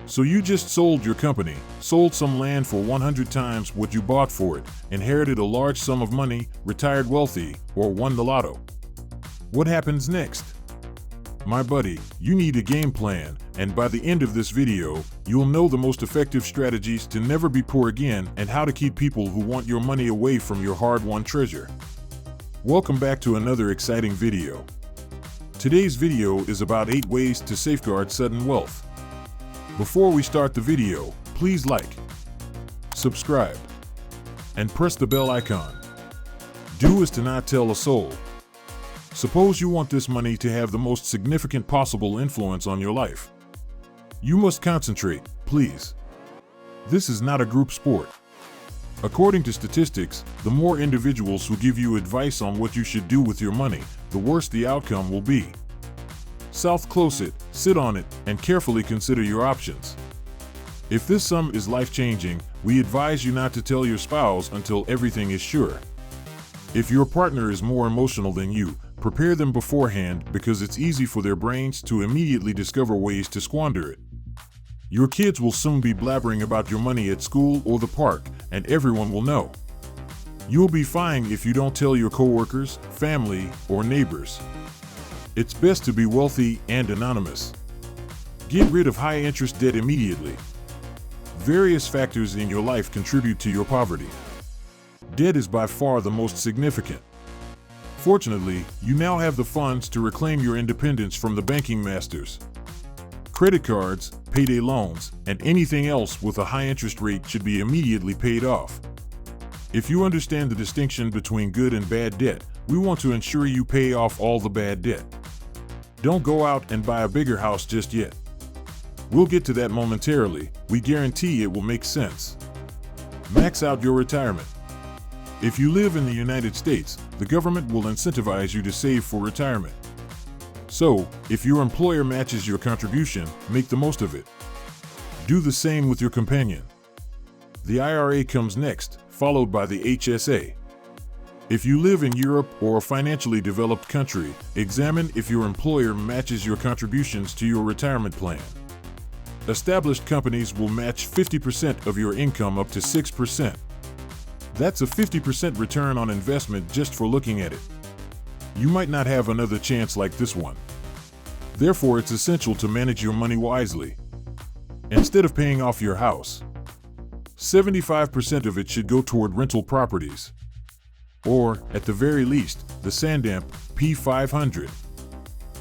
So you just sold your company, sold some land for 100 times what you bought for it, inherited a large sum of money, retired wealthy, or won the lotto. What happens next? My buddy, you need a game plan, and by the end of this video, you'll know the most effective strategies to never be poor again and how to keep people who want your money away from your hard-won treasure. Welcome back to another exciting video. Today's video is about 8 ways to safeguard sudden wealth. Before we start the video, please like, subscribe, and press the bell icon. Do as to not tell a soul. Suppose you want this money to have the most significant possible influence on your life. You must concentrate, please. This is not a group sport. According to statistics, the more individuals who give you advice on what you should do with your money, the worse the outcome will be. Close it, sit on it, and carefully consider your options. If this sum is life-changing, we advise you not to tell your spouse until everything is sure. If your partner is more emotional than you, prepare them beforehand because it's easy for their brains to immediately discover ways to squander it. Your kids will soon be blabbering about your money at school or the park, and everyone will know. You'll be fine if you don't tell your coworkers, family, or neighbors. It's best to be wealthy and anonymous. Get rid of high-interest debt immediately. Various factors in your life contribute to your poverty. Debt is by far the most significant. Fortunately, you now have the funds to reclaim your independence from the banking masters. Credit cards, payday loans, and anything else with a high interest rate should be immediately paid off. If you understand the distinction between good and bad debt, we want to ensure you pay off all the bad debt. Don't go out and buy a bigger house just yet. We'll get to that momentarily. We guarantee it will make sense. Max out your retirement. If you live in the United States, the government will incentivize you to save for retirement. So, if your employer matches your contribution, make the most of it. Do the same with your companion. The IRA comes next, followed by the HSA. If you live in Europe or a financially developed country, examine if your employer matches your contributions to your retirement plan. Established companies will match 50% of your income up to 6%. That's a 50% return on investment just for looking at it. You might not have another chance like this one. Therefore, it's essential to manage your money wisely. Instead of paying off your house, 75% of it should go toward rental properties. Or, at the very least, the Sandamp P500.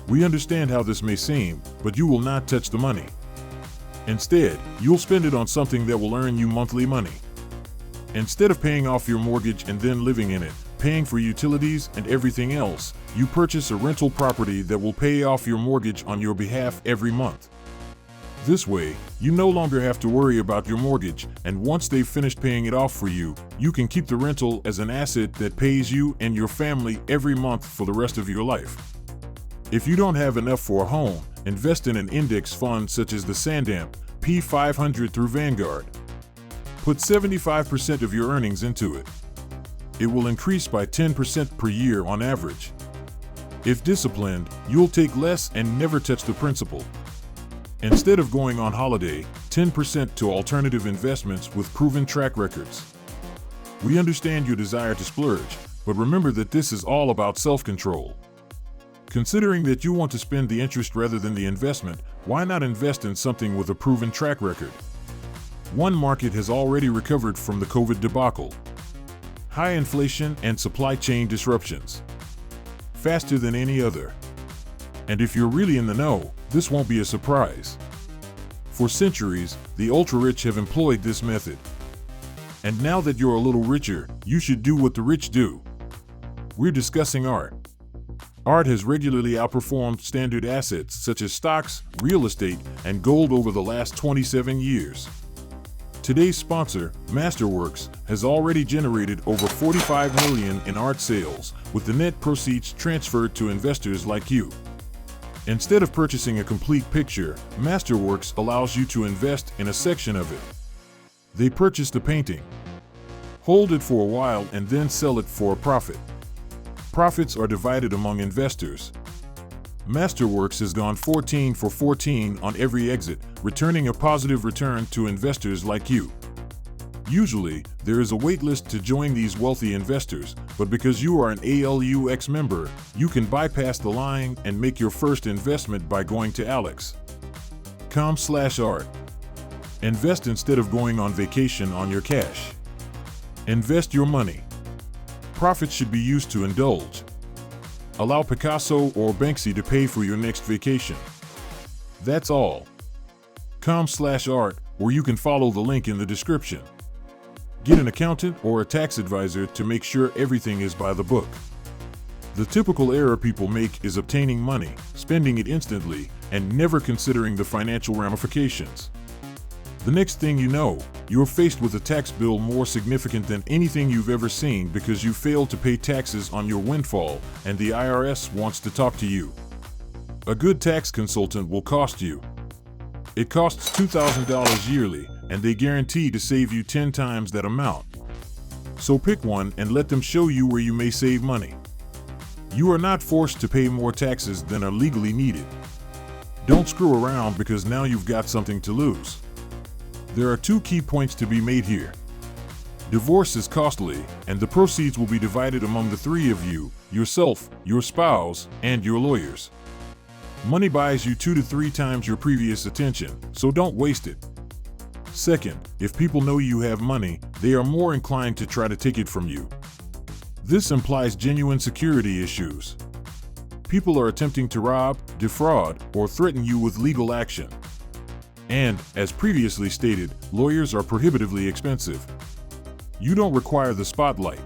We understand how this may seem, but you will not touch the money. Instead, you'll spend it on something that will earn you monthly money. Instead of paying off your mortgage and then living in it, paying for utilities and everything else, you purchase a rental property that will pay off your mortgage on your behalf every month. This way, you no longer have to worry about your mortgage, and once they've finished paying it off for you, you can keep the rental as an asset that pays you and your family every month for the rest of your life. If you don't have enough for a home, invest in an index fund such as the Sandamp P500 through Vanguard. Put 75% of your earnings into it. It will increase by 10% per year on average. If disciplined, you'll take less and never touch the principal. Instead of going on holiday, 10% to alternative investments with proven track records. We understand your desire to splurge, but remember that this is all about self-control. Considering that you want to spend the interest rather than the investment, why not invest in something with a proven track record? One market has already recovered from the COVID debacle. High inflation and supply chain disruptions. Faster than any other. And if you're really in the know, this won't be a surprise. For centuries, the ultra-rich have employed this method. And now that you're a little richer, you should do what the rich do. We're discussing art. Art has regularly outperformed standard assets such as stocks, real estate, and gold over the last 27 years. Today's sponsor, Masterworks, has already generated over $45 million in art sales, with the net proceeds transferred to investors like you. Instead of purchasing a complete picture, Masterworks allows you to invest in a section of it. They purchase the painting, hold it for a while, and then sell it for a profit. Profits are divided among investors. Masterworks has gone 14 for 14 on every exit, returning a positive return to investors like you. Usually, there is a waitlist to join these wealthy investors, but because you are an ALUX member, you can bypass the line and make your first investment by going to alex.com/art. Invest instead of going on vacation on your cash. Invest your money. Profits should be used to indulge. Allow Picasso or Banksy to pay for your next vacation. That's all. .com/art, or you can follow the link in the description. Get an accountant or a tax advisor to make sure everything is by the book. The typical error people make is obtaining money, spending it instantly, and never considering the financial ramifications. The next thing you know, you're faced with a tax bill more significant than anything you've ever seen because you failed to pay taxes on your windfall, and the IRS wants to talk to you. A good tax consultant will cost you. It costs $2,000 yearly, and they guarantee to save you 10 times that amount. So pick one and let them show you where you may save money. You are not forced to pay more taxes than are legally needed. Don't screw around because now you've got something to lose. There are 2 key points to be made here. Divorce is costly, and the proceeds will be divided among the 3 of you, yourself, your spouse, and your lawyers. Money buys you 2 to 3 times your previous attention, so don't waste it. Second, if people know you have money, they are more inclined to try to take it from you. This implies genuine security issues. People are attempting to rob, defraud, or threaten you with legal action. And, as previously stated, lawyers are prohibitively expensive. You don't require the spotlight.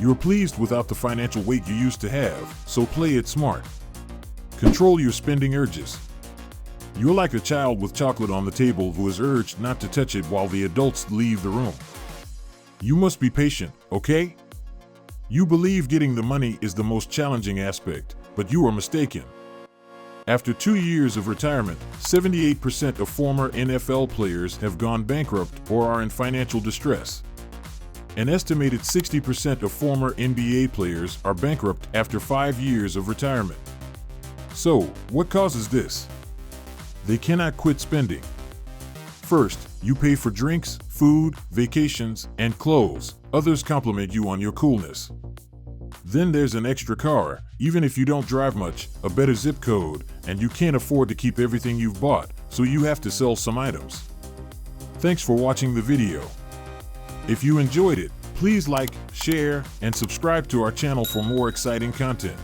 You're pleased without the financial weight you used to have, so play it smart. Control your spending urges. You're like a child with chocolate on the table who is urged not to touch it while the adults leave the room. You must be patient, okay? You believe getting the money is the most challenging aspect, but you are mistaken. After 2 years of retirement, 78% of former NFL players have gone bankrupt or are in financial distress. An estimated 60% of former NBA players are bankrupt after 5 years of retirement. So, what causes this? They cannot quit spending. First, you pay for drinks, food, vacations, and clothes. Others compliment you on your coolness. Then there's an extra car, even if you don't drive much, a better zip code, and you can't afford to keep everything you've bought, so you have to sell some items. Thanks for watching the video. If you enjoyed it, please like, share, and subscribe to our channel for more exciting content.